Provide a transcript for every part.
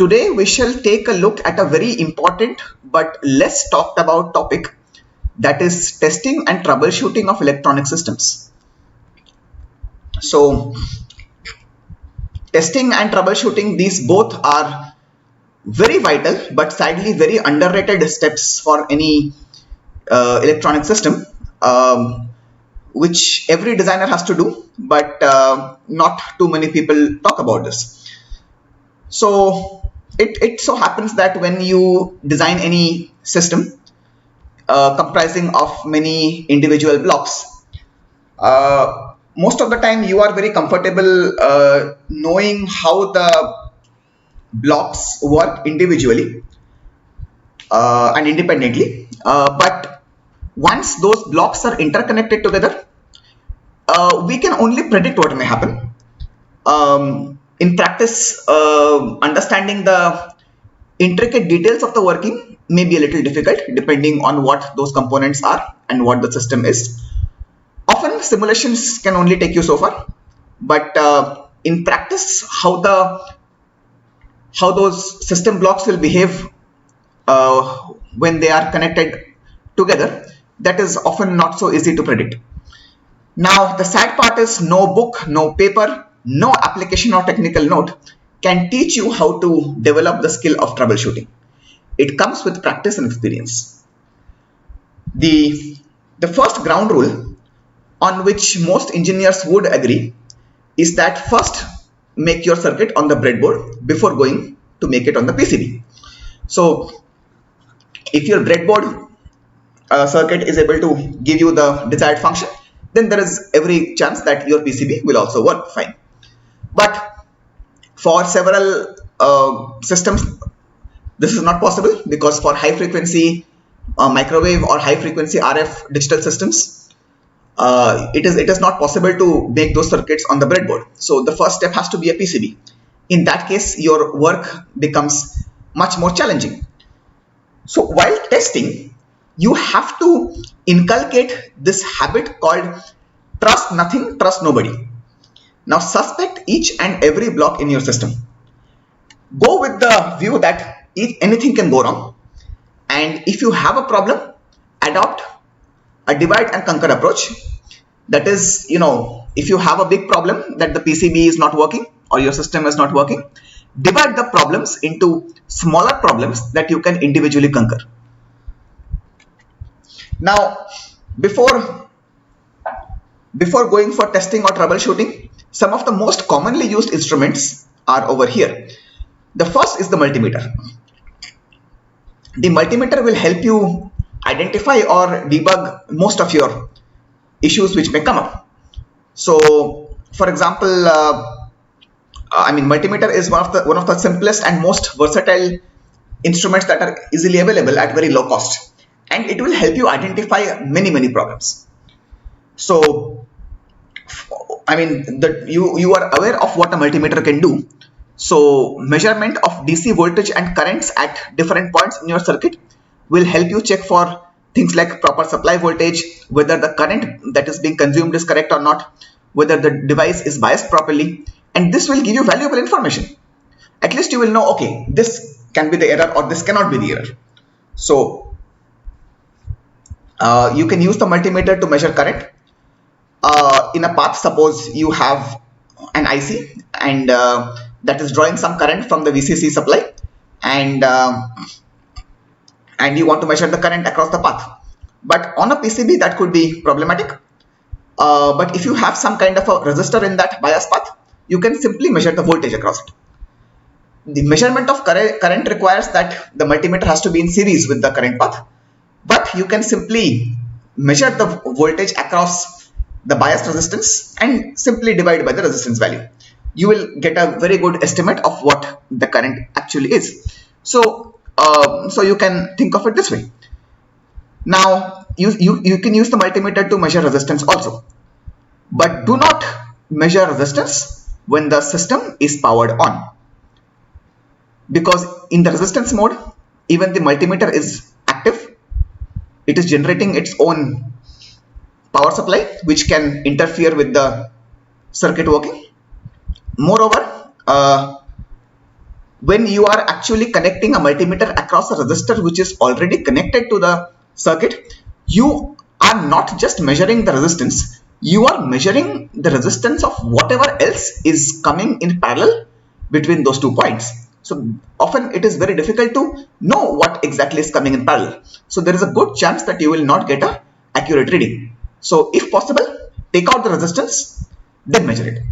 Today we shall take a look at a very important but less talked about topic, that is testing and troubleshooting of electronic systems. So testing and troubleshooting, these both are very vital but sadly very underrated steps for any electronic system, which every designer has to do, but not too many people talk about this. So it so happens that when you design any system comprising of many individual blocks, most of the time you are very comfortable knowing how the blocks work individually and independently, but once those blocks are interconnected together, we can only predict what may happen. In practice, understanding the intricate details of the working may be a little difficult depending on what those components are and what the system is. Often simulations can only take you so far, but in practice, how those system blocks will behave when they are connected together, that is often not so easy to predict. Now the sad part is no book, no paper, no application or technical note can teach you how to develop the skill of troubleshooting. It comes with practice and experience. The first ground rule on which most engineers would agree is that first make your circuit on the breadboard before going to make it on the PCB. So if your breadboard circuit is able to give you the desired function, then there is every chance that your PCB will also work fine. But for several systems, this is not possible, because for high frequency microwave or high frequency RF digital systems, it is not possible to make those circuits on the breadboard. So the first step has to be a PCB. In that case, your work becomes much more challenging. So while testing, you have to inculcate this habit called trust nothing, trust nobody. Now suspect each and every block in your system. Go with the view that anything can go wrong, and if you have a problem, adopt a divide and conquer approach. That is, if you have a big problem that the PCB is not working or your system is not working, divide the problems into smaller problems that you can individually conquer. Now, before going for testing or troubleshooting, some of the most commonly used instruments are over here. The first is the multimeter. The multimeter will help you identify or debug most of your issues which may come up. So, for example, multimeter is one of the simplest and most versatile instruments that are easily available at very low cost, and it will help you identify many problems. So, you are aware of what a multimeter can do. So measurement of DC voltage and currents at different points in your circuit will help you check for things like proper supply voltage, whether the current that is being consumed is correct or not, whether the device is biased properly, and this will give you valuable information. At least you will know, okay, this can be the error or this cannot be the error. So you can use the multimeter to measure current. In a path, suppose you have an IC and that is drawing some current from the VCC supply, and you want to measure the current across the path. But on a PCB that could be problematic. But if you have some kind of a resistor in that bias path, you can simply measure the voltage across it. The measurement of current requires that the multimeter has to be in series with the current path, but you can simply measure the voltage across the bias resistance and simply divide by the resistance value. You will get a very good estimate of what the current actually is. So you can think of it this way. Now you can use the multimeter to measure resistance also, but do not measure resistance when the system is powered on, because in the resistance mode, even the multimeter is active. It is generating its own power supply which can interfere with the circuit working. Moreover, when you are actually connecting a multimeter across a resistor which is already connected to the circuit, you are not just measuring the resistance, you are measuring the resistance of whatever else is coming in parallel between those 2 points. So often it is very difficult to know what exactly is coming in parallel. So there is a good chance that you will not get an accurate reading. So if possible, take out the resistance, then measure it.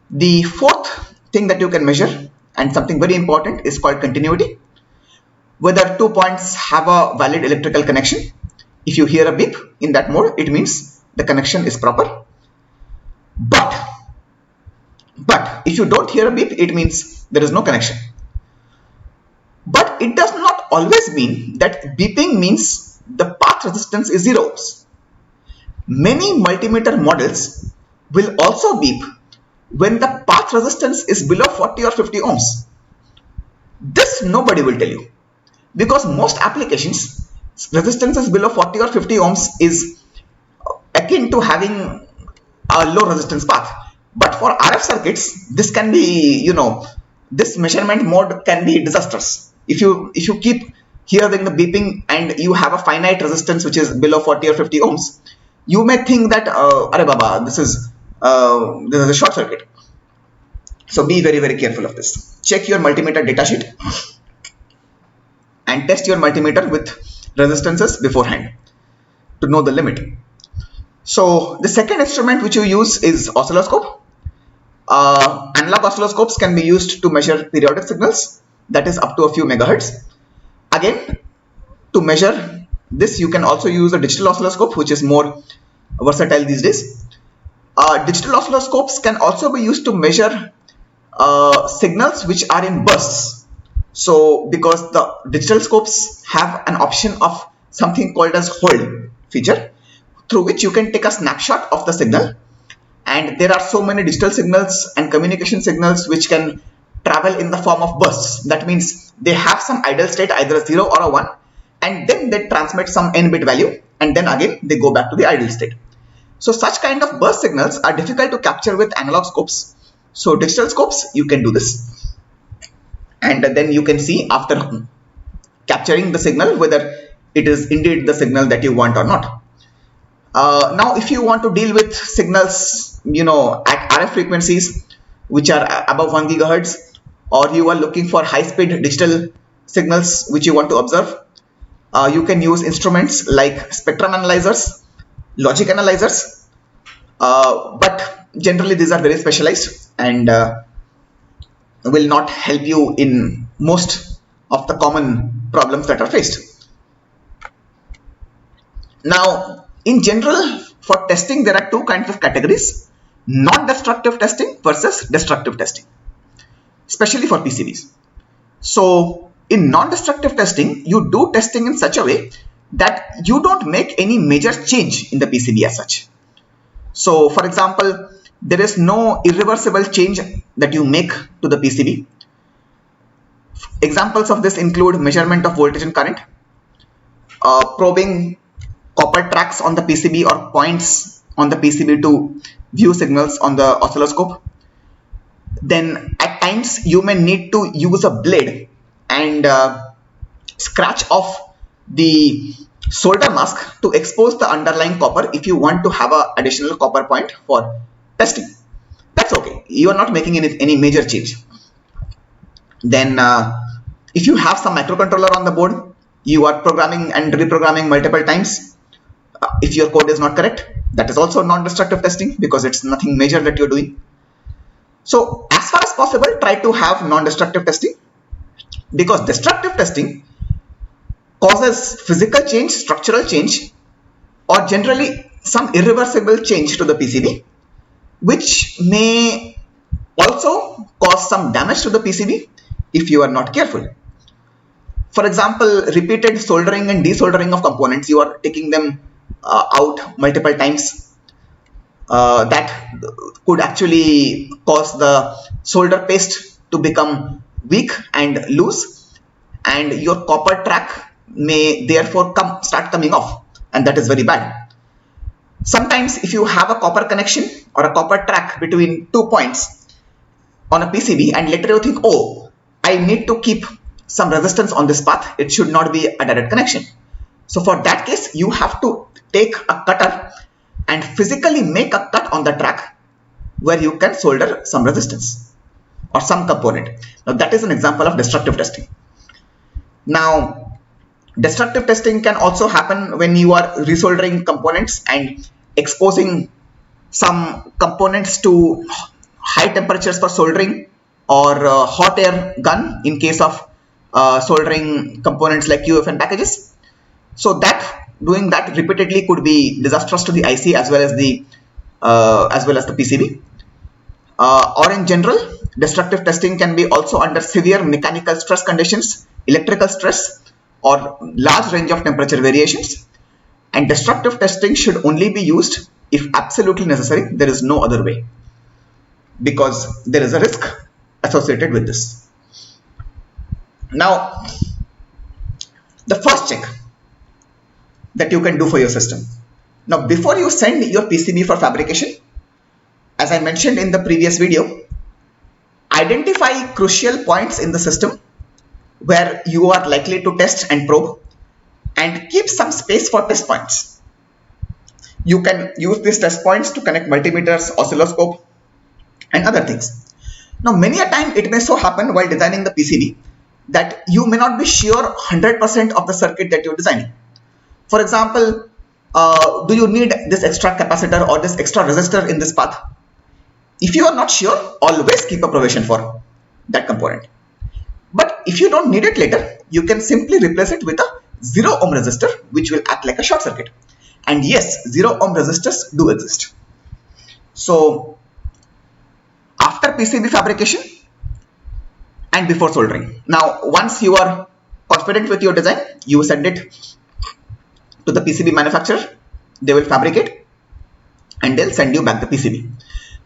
The fourth thing that you can measure, and something very important, is called continuity. Whether 2 points have a valid electrical connection. If you hear a beep in that mode, it means the connection is proper. But if you don't hear a beep, it means there is no connection. But it does not always mean that beeping means the path resistance is 0 ohms. Many multimeter models will also beep when the path resistance is below 40 or 50 ohms. This nobody will tell you, because most applications resistance below 40 or 50 ohms is akin to having a low resistance path. But for RF circuits, this can be, this measurement mode can be disastrous. If you keep hearing the beeping and you have a finite resistance which is below 40 or 50 ohms, you may think that Arey Baba, this is a short circuit. So be very, very careful of this. Check your multimeter datasheet and test your multimeter with resistances beforehand to know the limit. So the second instrument which you use is oscilloscope. Analog oscilloscopes can be used to measure periodic signals, that is up to a few megahertz. Again, to measure this, you can also use a digital oscilloscope, which is more versatile these days. Digital oscilloscopes can also be used to measure signals which are in bursts. So because the digital scopes have an option of something called as hold feature, through which you can take a snapshot of the signal, and there are so many digital signals and communication signals which can travel in the form of bursts. That means they have some idle state, either a 0 or a 1, and then they transmit some n-bit value, and then again they go back to the idle state. So such kind of burst signals are difficult to capture with analog scopes. So digital scopes, you can do this, and then you can see after capturing the signal whether it is indeed the signal that you want or not. Now if you want to deal with signals at RF frequencies which are above 1 gigahertz, or you are looking for high speed digital signals which you want to observe, you can use instruments like spectrum analyzers, logic analyzers, but generally these are very specialized and will not help you in most of the common problems that are faced. Now in general, for testing there are two kinds of categories: non-destructive testing versus destructive testing, especially for PCBs. So in non-destructive testing, you do testing in such a way that you don't make any major change in the PCB as such. So for example, there is no irreversible change that you make to the PCB. Examples of this include measurement of voltage and current, probing copper tracks on the PCB or points on the PCB to view signals on the oscilloscope. Then at times you may need to use a blade and scratch off the solder mask to expose the underlying copper if you want to have an additional copper point for testing. That's okay, you are not making any major change. Then if you have some microcontroller on the board, you are programming and reprogramming multiple times. If your code is not correct, that is also non-destructive testing because it's nothing major that you're doing. So as far as possible, try to have non-destructive testing, because destructive testing causes physical change, structural change, or generally some irreversible change to the PCB, which may also cause some damage to the PCB if you are not careful. For example, repeated soldering and desoldering of components, you are taking them out multiple times. That could actually cause the solder paste to become weak and loose, and your copper track may therefore start coming off, and that is very bad. Sometimes if you have a copper connection or a copper track between 2 points on a PCB and later you think, oh, I need to keep some resistance on this path. It should not be a direct connection. So for that case, you have to take a cutter and physically make a cut on the track where you can solder some resistance or some component. Now that is an example of destructive testing. Now destructive testing can also happen when you are resoldering components and exposing some components to high temperatures for soldering, or hot air gun in case of soldering components like UFN packages. So that doing that repeatedly could be disastrous to the IC as well as the PCB. Or in general, destructive testing can be also under severe mechanical stress conditions, electrical stress, or large range of temperature variations. And destructive testing should only be used if absolutely necessary. There is no other way, because there is a risk associated with this. Now, the first check that you can do for your system. Now, before you send your PCB for fabrication, as I mentioned in the previous video, identify crucial points in the system where you are likely to test and probe, and keep some space for test points. You can use these test points to connect multimeters, oscilloscope, and other things. Now, many a time it may so happen while designing the PCB that you may not be sure 100% of the circuit that you're designing. For example, do you need this extra capacitor or this extra resistor in this path? If you are not sure, always keep a provision for that component. But if you don't need it later, you can simply replace it with a 0 ohm resistor, which will act like a short circuit. And yes, 0 ohm resistors do exist. So after PCB fabrication and before soldering. Now, once you are confident with your design, you send it to the PCB manufacturer. They will fabricate and they'll send you back the PCB.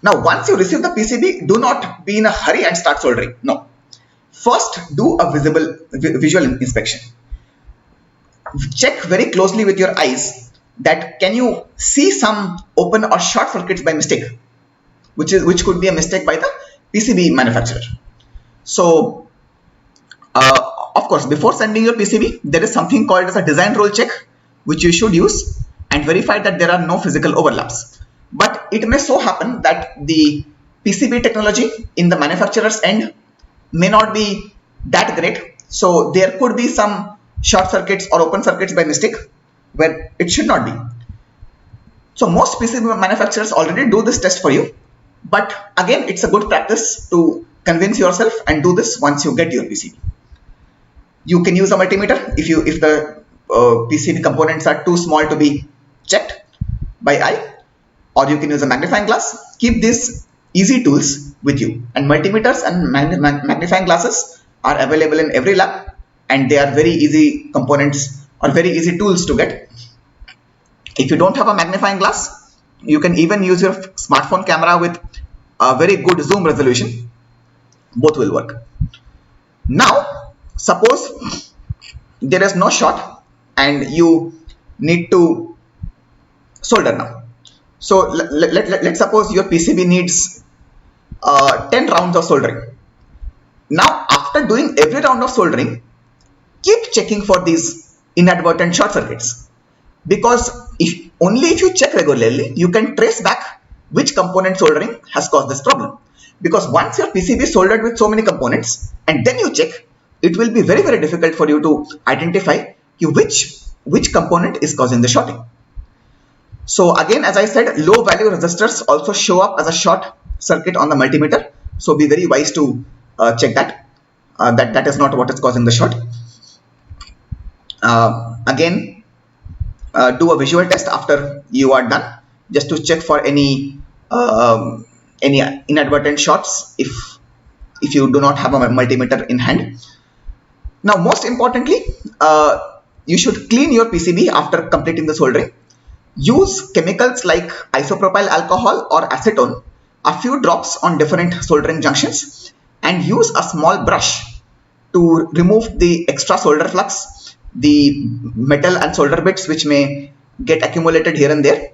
Now, once you receive the PCB, do not be in a hurry and start soldering. No. First, do a visual inspection. Check very closely with your eyes that can you see some open or short circuits by mistake, which could be a mistake by the PCB manufacturer. So, of course, before sending your PCB, there is something called as a design rule check, which you should use and verify that there are no physical overlaps. But it may so happen that the PCB technology in the manufacturer's end may not be that great. So there could be some short circuits or open circuits by mistake where it should not be. So most PCB manufacturers already do this test for you. But again, it's a good practice to convince yourself and do this once you get your PCB. You can use a multimeter if the PCB components are too small to be checked by eye, or you can use a magnifying glass. Keep these easy tools with you, and multimeters and magnifying glasses are available in every lab, and they are very easy components or very easy tools to get. If you don't have a magnifying glass, you can even use your smartphone camera with a very good zoom resolution. Both will work. Now, suppose there is no short and you need to solder now. So let's suppose your PCB needs 10 rounds of soldering. Now, after doing every round of soldering, keep checking for these inadvertent short circuits, because if you check regularly, you can trace back which component soldering has caused this problem. Because once your PCB is soldered with so many components and then you check, it will be very, very difficult for you to identify which component is causing the shorting. So again, as I said, low value resistors also show up as a short circuit on the multimeter. So be very wise to check that. That is not what is causing the short. Again, do a visual test after you are done, just to check for any inadvertent shorts if you do not have a multimeter in hand. Now, most importantly, you should clean your PCB after completing the soldering. Use chemicals like isopropyl alcohol or acetone, a few drops on different soldering junctions, and use a small brush to remove the extra solder flux, the metal and solder bits which may get accumulated here and there,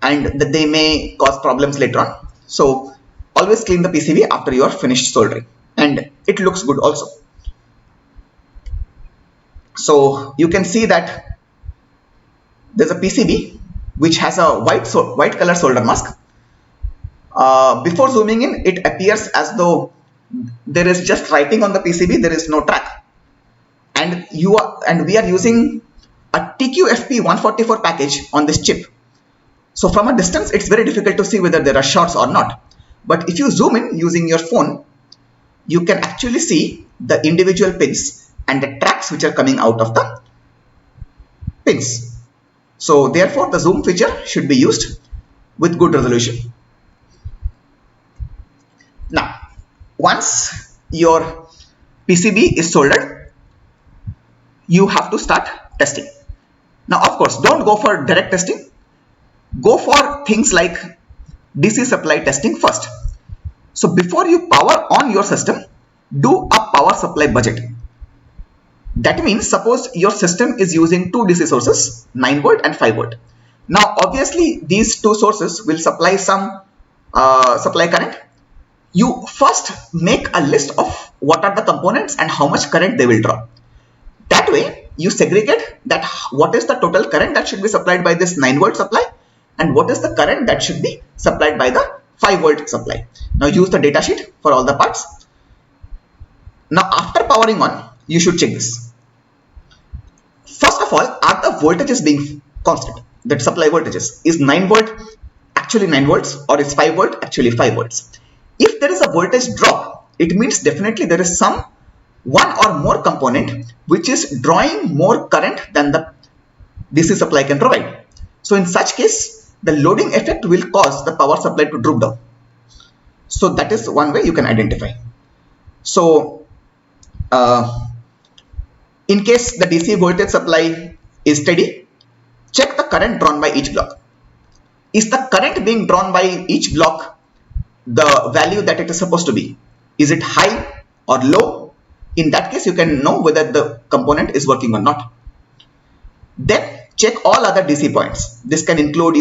and that they may cause problems later on. So always clean the PCB after you are finished soldering. and it looks good also. So you can see that there's a PCB which has a white color solder mask. Before zooming in, it appears as though there is just writing on the PCB, there is no track, and we are using a TQFP144 package on this chip. So from a distance, it's very difficult to see whether there are shorts or not. But if you zoom in using your phone, you can actually see the individual pins and the tracks which are coming out of the pins. So therefore, the zoom feature should be used with good resolution. Now, once your PCB is soldered, you have to start testing. Now, of course, don't go for direct testing. Go for things like DC supply testing first. So before you power on your system, do a power supply budget. That means suppose your system is using two DC sources, 9 volt and 5 volt. Now obviously these two sources will supply some supply current. You first make a list of what are the components and how much current they will draw. That way you segregate that what is the total current that should be supplied by this 9 volt supply and what is the current that should be supplied by the 5 volt supply. Now use the datasheet for all the parts. Now after powering on, you should check this. First of all, are the voltages being constant? That supply voltages. Is 9 volt actually 9 volts or is 5 volt actually 5 volts? If there is a voltage drop, it means definitely there is some one or more component which is drawing more current than the DC supply can provide. So in such case, the loading effect will cause the power supply to drop down. So that is one way you can identify. So in case the DC voltage supply is steady, check the current drawn by each block. Is the current being drawn by each block the value that it is supposed to be? Is it high or low? In that case, you can know whether the component is working or not. Then check all other DC points. This can include,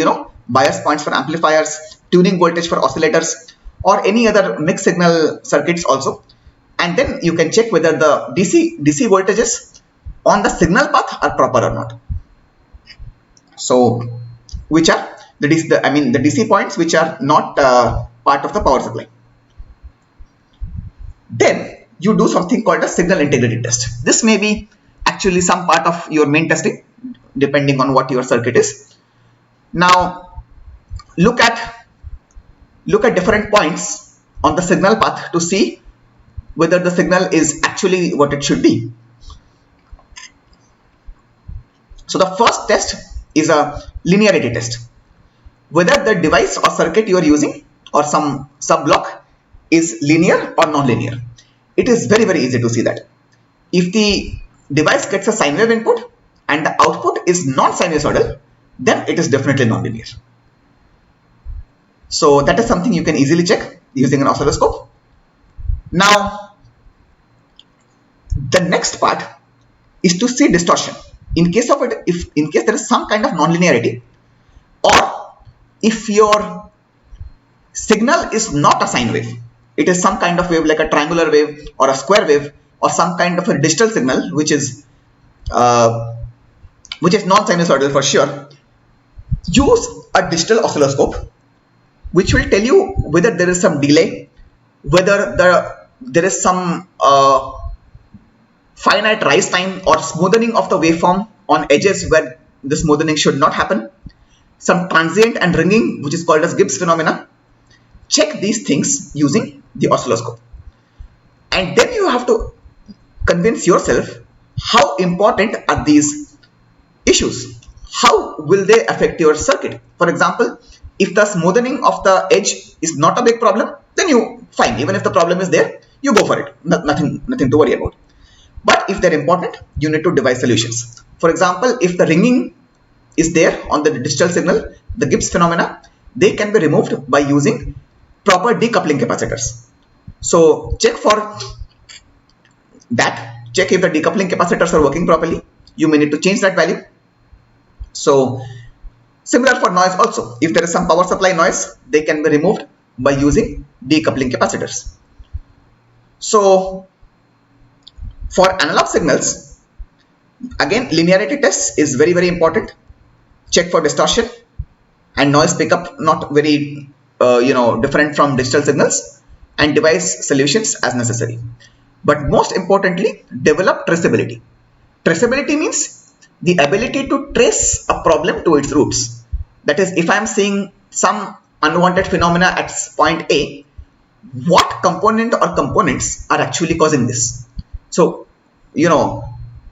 bias points for amplifiers, tuning voltage for oscillators, or any other mixed signal circuits also. And then you can check whether the DC voltages on the signal path are proper or not. So, which are the DC points which are not part of the power supply. Then you do something called a signal integrity test. This may be actually some part of your main testing, depending on what your circuit is. Now, look at different points on the signal path to see whether the signal is actually what it should be. So the first test is a linearity test. Whether the device or circuit you are using or some sub-block is linear or non-linear. It is very, very easy to see that. If the device gets a sine wave input and the output is non-sinusoidal, then it is definitely non-linear. So that is something you can easily check using an oscilloscope. Now, the next part is to see distortion. In case of it, in case there is some kind of non-linearity, or if your signal is not a sine wave, it is some kind of wave like a triangular wave or a square wave or some kind of a digital signal which is non-sinusoidal for sure, use a digital oscilloscope which will tell you whether there is some delay, whether there is some finite rise time or smoothing of the waveform on edges where the smoothing should not happen, some transient and ringing which is called as Gibbs phenomena. Check these things using the oscilloscope, and then you have to convince yourself how important are these issues, how will they affect your circuit. For example, if the smoothing of the edge is not a big problem, then you fine, even if the problem is there, you go for it, nothing to worry about. But if they're important, you need to devise solutions. For example, if the ringing is there on the digital signal, the Gibbs phenomena, they can be removed by using proper decoupling capacitors. So check for that, check if the decoupling capacitors are working properly. You may need to change that value. So similar for noise also, if there is some power supply noise, they can be removed by using decoupling capacitors. So for analog signals, again, linearity test is very important. Check for distortion and noise pickup, not very different from digital signals, and device solutions as necessary. But most importantly, develop traceability. Traceability means the ability to trace a problem to its roots. That is, if I am seeing some unwanted phenomena at point A, what component or components are actually causing this? So,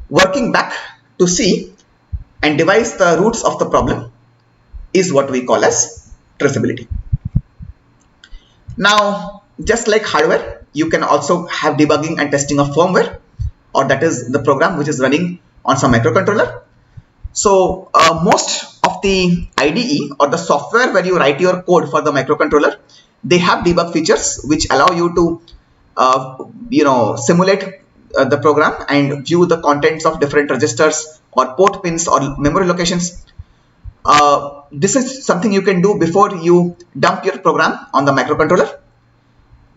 working back to see and devise the roots of the problem is what we call as traceability. Now, just like hardware, you can also have debugging and testing of firmware, or that is the program which is running on some microcontroller. So most of the IDE or the software where you write your code for the microcontroller, they have debug features which allow you to simulate the program and view the contents of different registers or port pins or memory locations. This is something you can do before you dump your program on the microcontroller,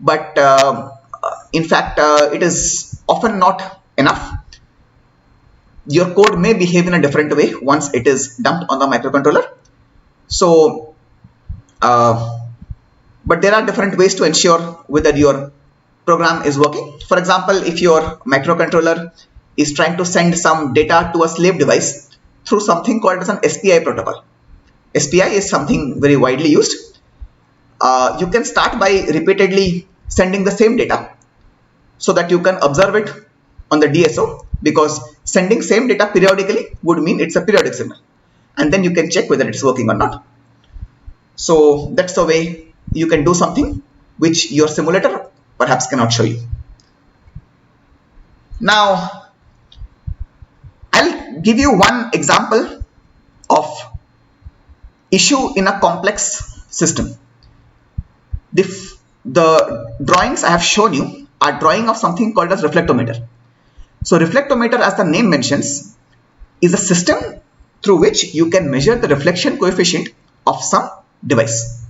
but in fact it is often not enough. Your code may behave in a different way once it is dumped on the microcontroller. So but there are different ways to ensure whether your program is working. For example, if your microcontroller is trying to send some data to a slave device through something called as an SPI protocol. SPI is something very widely used. You can start by repeatedly sending the same data so that you can observe it on the DSO, because sending same data periodically would mean it's a periodic signal, and then you can check whether it's working or not. So that's the way you can do something which your simulator perhaps cannot show you. Now I'll give you one example of issue in a complex system. The drawings I have shown you are drawing of something called as reflectometer. So reflectometer, as the name mentions, is a system through which you can measure the reflection coefficient of some device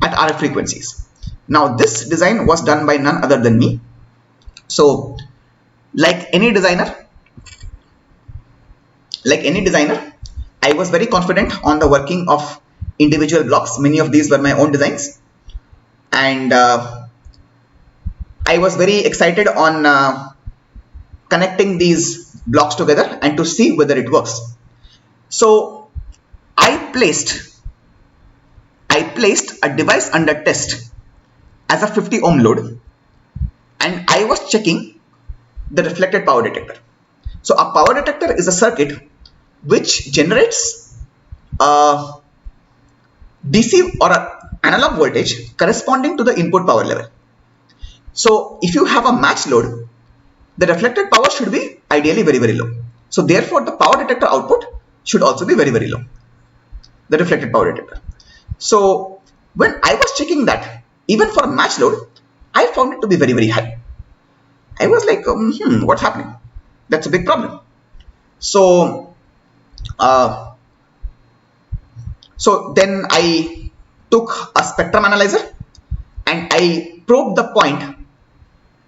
at RF frequencies. Now this design was done by none other than me. So like any designer, I was very confident on the working of individual blocks. Many of these were my own designs, and I was very excited on connecting these blocks together and to see whether it works. So I placed a device under test as a 50 ohm load, and I was checking the reflected power detector. So a power detector is a circuit which generates a DC or an analog voltage corresponding to the input power level. So if you have a match load, the reflected power should be ideally very low. So therefore the power detector output should also be very low, the reflected power detector. So when I was checking that, even for a match load, I found it to be very high. I was like, what's happening? That's a big problem. So then I took a spectrum analyzer and I probed the point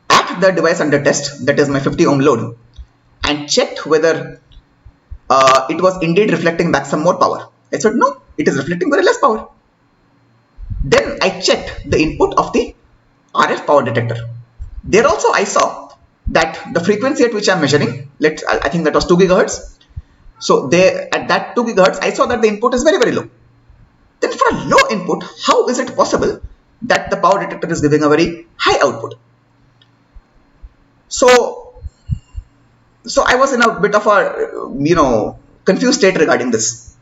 at the device under test, that is my 50 ohm load, and checked whether it was indeed reflecting back some more power. I said, no, it is reflecting very less power. Then I checked the input of the RF power detector. There also I saw that the frequency at which I am measuring, I think that was 2 gigahertz. So there, at that 2 gigahertz, I saw that the input is very low. Then for a low input, how is it possible that the power detector is giving a very high output? So I was in a bit of a confused state regarding this.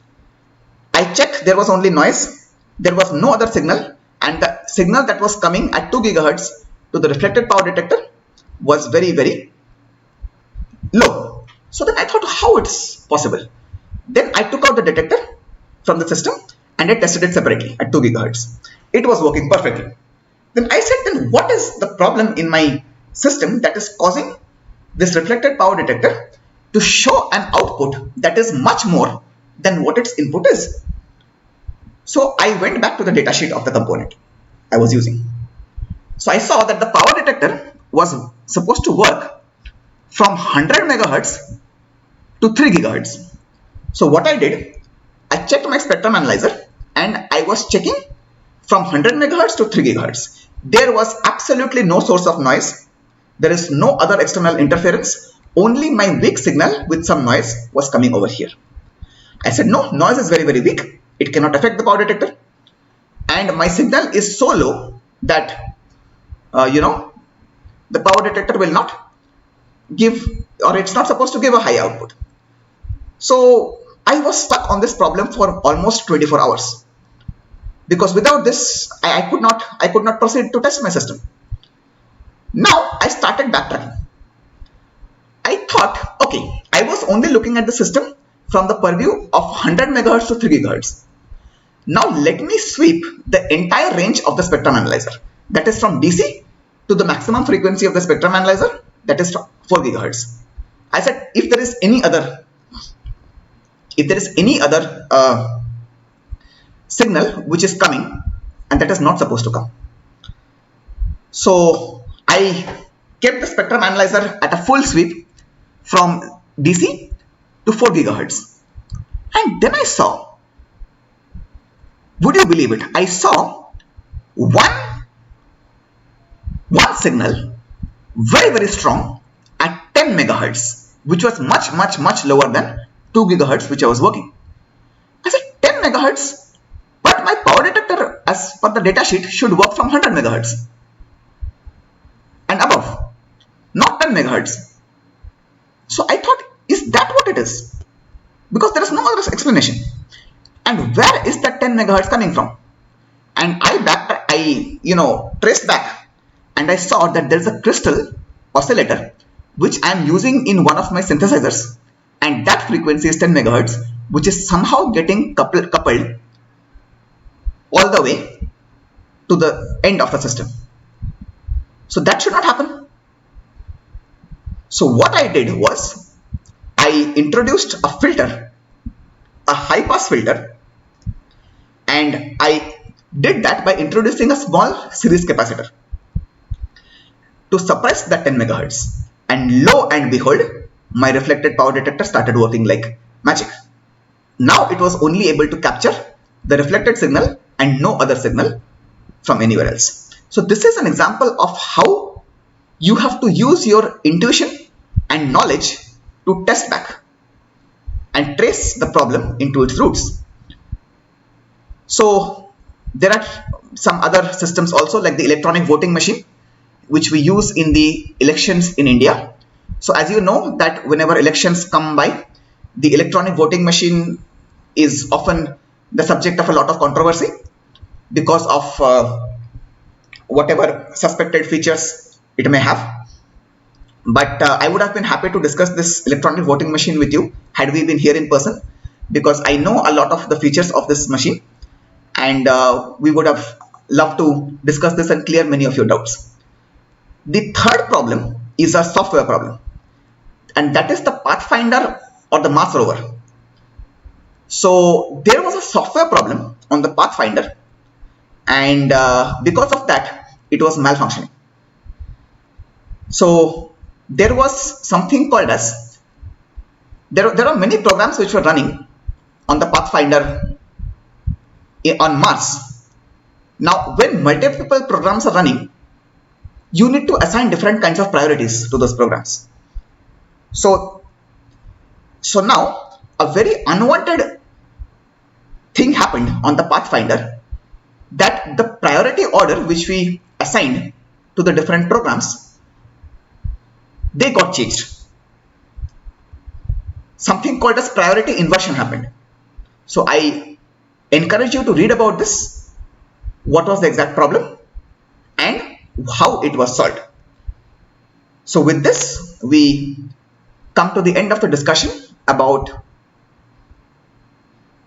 I checked, there was only noise, there was no other signal, and the signal that was coming at 2 gigahertz to the reflected power detector was very low. So then I thought, how it's possible? Then I took out the detector from the system and I tested it separately at 2 gigahertz. It was working perfectly. Then I said, then what is the problem in my system that is causing this reflected power detector to show an output that is much more than what its input is? So I went back to the datasheet of the component I was using. So I saw that the power detector was supposed to work from 100 megahertz to 3 gigahertz. So what I did, I checked my spectrum analyzer and I was checking from 100 megahertz to 3 gigahertz. There was absolutely no source of noise. There is no other external interference. Only my weak signal with some noise was coming over here. I said, no, noise is very, very weak. It cannot affect the power detector. And my signal is so low that, the power detector will not give, or it's not supposed to give a high output. So I was stuck on this problem for almost 24 hours. Because without this, I could not proceed to test my system. Now I started backtracking. I thought, okay, I was only looking at the system from the purview of 100 megahertz to 3 gigahertz. Now let me sweep the entire range of the spectrum analyzer. That is from DC to the maximum frequency of the spectrum analyzer, that is 4 gigahertz. I said, if there is any other signal which is coming, and that is not supposed to come. So I kept the spectrum analyzer at a full sweep from DC to 4 gigahertz. And then I saw, would you believe it, I saw one signal very, very strong at 10 megahertz, which was much lower than 2 gigahertz which I was working. I said 10 megahertz, but my power detector as per the datasheet should work from 100 megahertz and above, not 10 megahertz. So I thought, is that what it is? Because there is no other explanation. And where is that 10 megahertz coming from? And I traced back and I saw that there is a crystal oscillator which I am using in one of my synthesizers, and that frequency is 10 megahertz, which is somehow getting coupled all the way to the end of the system. So that should not happen. So what I did was, I introduced a filter, a high pass filter, and I did that by introducing a small series capacitor to suppress that 10 megahertz. And lo and behold, my reflected power detector started working like magic. Now it was only able to capture the reflected signal and no other signal from anywhere else. So this is an example of how you have to use your intuition and knowledge to test back and trace the problem into its roots. So there are some other systems also, like the electronic voting machine, which we use in the elections in India. So as you know that whenever elections come by, the electronic voting machine is often the subject of a lot of controversy because of whatever suspected features it may have. But I would have been happy to discuss this electronic voting machine with you had we been here in person, because I know a lot of the features of this machine, and we would have loved to discuss this and clear many of your doubts. The third problem is a software problem, and that is the Pathfinder or the Mars rover. So there was a software problem on the Pathfinder, and because of that it was malfunctioning. So there was something called as, there are many programs which were running on the Pathfinder on Mars. Now when multiple programs are running, you need to assign different kinds of priorities to those programs. So now a very unwanted thing happened on the Pathfinder, that the priority order which we assigned to the different programs, they got changed. Something called as priority inversion happened. So I encourage you to read about this, what was the exact problem and how it was solved. So with this, we come to the end of the discussion about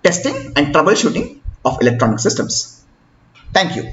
testing and troubleshooting of electronic systems. Thank you.